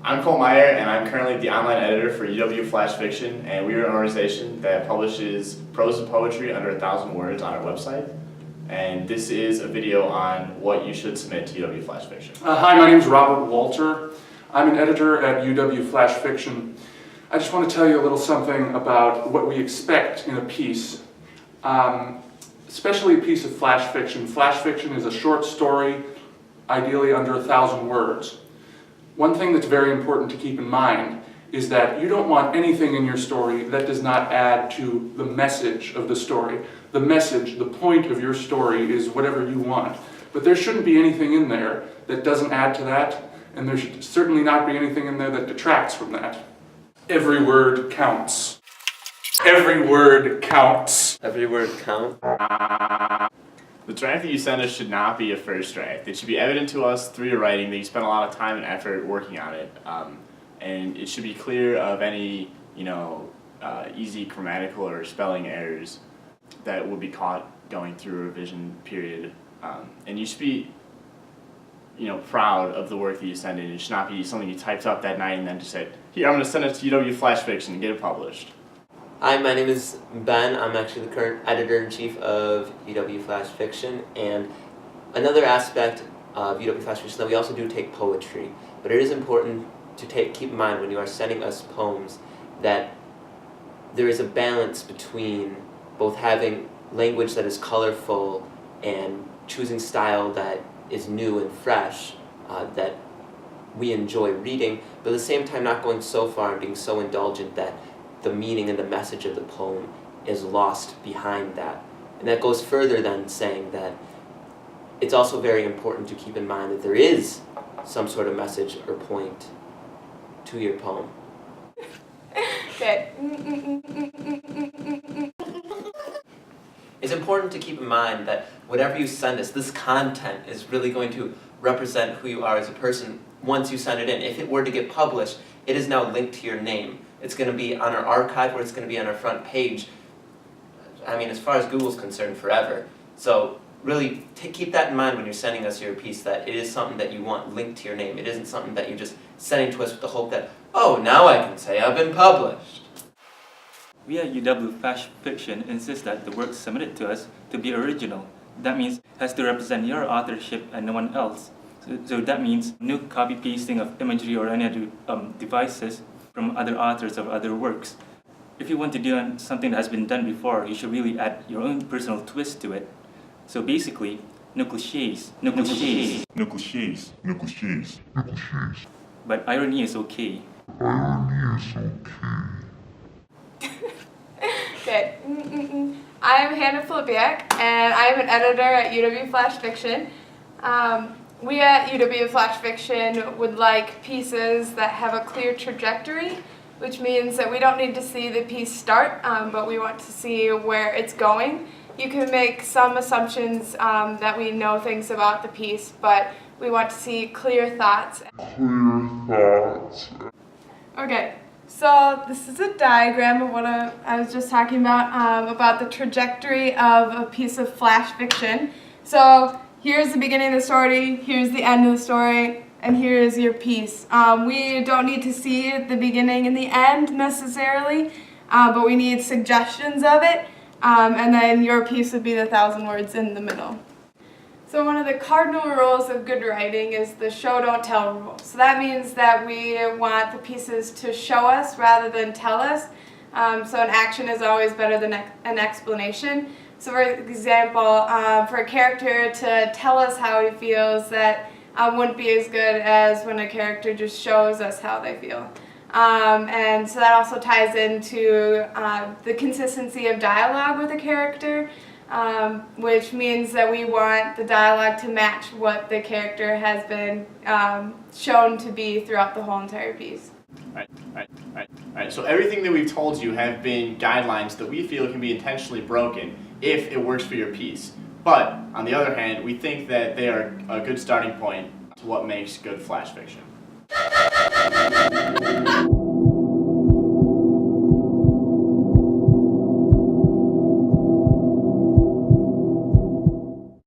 I'm Cole Meyer, and I'm currently the online editor for UW Flash Fiction, and we are an organization that publishes prose and poetry under 1,000 words on our website. And this is a video on what you should submit to UW Flash Fiction. Hi, my name is Robert Walter. I'm an editor at UW Flash Fiction. I just want to tell you a little something about what we expect in a piece, especially a piece of flash fiction. Flash fiction is a short story, ideally under 1,000 words. One thing that's very important to keep in mind is that you don't want anything in your story that does not add to the message of the story. The message, the point of your story is whatever you want. But there shouldn't be anything in there that doesn't add to that, and there should certainly not be anything in there that detracts from that. Every word counts. Every word counts. Every word counts. The draft that you send us should not be a first draft. It should be evident to us through your writing that you spent a lot of time and effort working on it, and it should be clear of any, easy grammatical or spelling errors that will be caught going through a revision period. And you should be, proud of the work that you send in. It should not be something you typed up that night and then just said, "Here, I'm going to send it to UW Flash Fiction and get it published." Hi, my name is Ben. I'm actually the current editor-in-chief of UW Flash Fiction, and another aspect of UW Flash Fiction that we also do take poetry, but it is important to keep in mind when you are sending us poems that there is a balance between both having language that is colorful and choosing style that is new and fresh, that we enjoy reading, but at the same time not going so far and being so indulgent that the meaning and the message of the poem is lost behind that. And that goes further than saying that it's also very important to keep in mind that there is some sort of message or point to your poem. Good. It's important to keep in mind that whatever you send us, this content is really going to represent who you are as a person once you send it in. If it were to get published, it is now linked to your name. It's going to be on our archive, or it's going to be on our front page. I mean, as far as Google's concerned, forever. So really keep that in mind when you're sending us your piece, that it is something that you want linked to your name. It isn't something that you're just sending to us with the hope that, oh, now I can say I've been published. We at UW Flash Fiction insist that the work submitted to us to be original. That means it has to represent your authorship and no one else. So that means no copy pasting of imagery or any other devices from other authors of other works. If you want to do something that has been done before, you should really add your own personal twist to it. So basically, no cliches, no cliches, No cliches, no cliches, no cliches. but irony is okay. Irony is okay. Good. I'm Hannah Filipiak, and I'm an editor at UW Flash Fiction. We at UW Flash Fiction would like pieces that have a clear trajectory, which means that we don't need to see the piece start, but we want to see where it's going. You can make some assumptions that we know things about the piece, but we want to see clear thoughts. Okay, so this is a diagram of what I was just talking about the trajectory of a piece of flash fiction. So here's the beginning of the story, here's the end of the story, and here's your piece. We don't need to see the beginning and the end necessarily, but we need suggestions of it, and then your piece would be the 1,000 words in the middle. So one of the cardinal rules of good writing is the show don't tell rule. So that means that we want the pieces to show us rather than tell us. So an action is always better than an explanation. So for example, for a character to tell us how he feels, that wouldn't be as good as when a character just shows us how they feel. And so that also ties into the consistency of dialogue with a character, which means that we want the dialogue to match what the character has been shown to be throughout the whole entire piece. Alright. So everything that we've told you have been guidelines that we feel can be intentionally broken if it works for your piece. But, on the other hand, we think that they are a good starting point to what makes good flash fiction.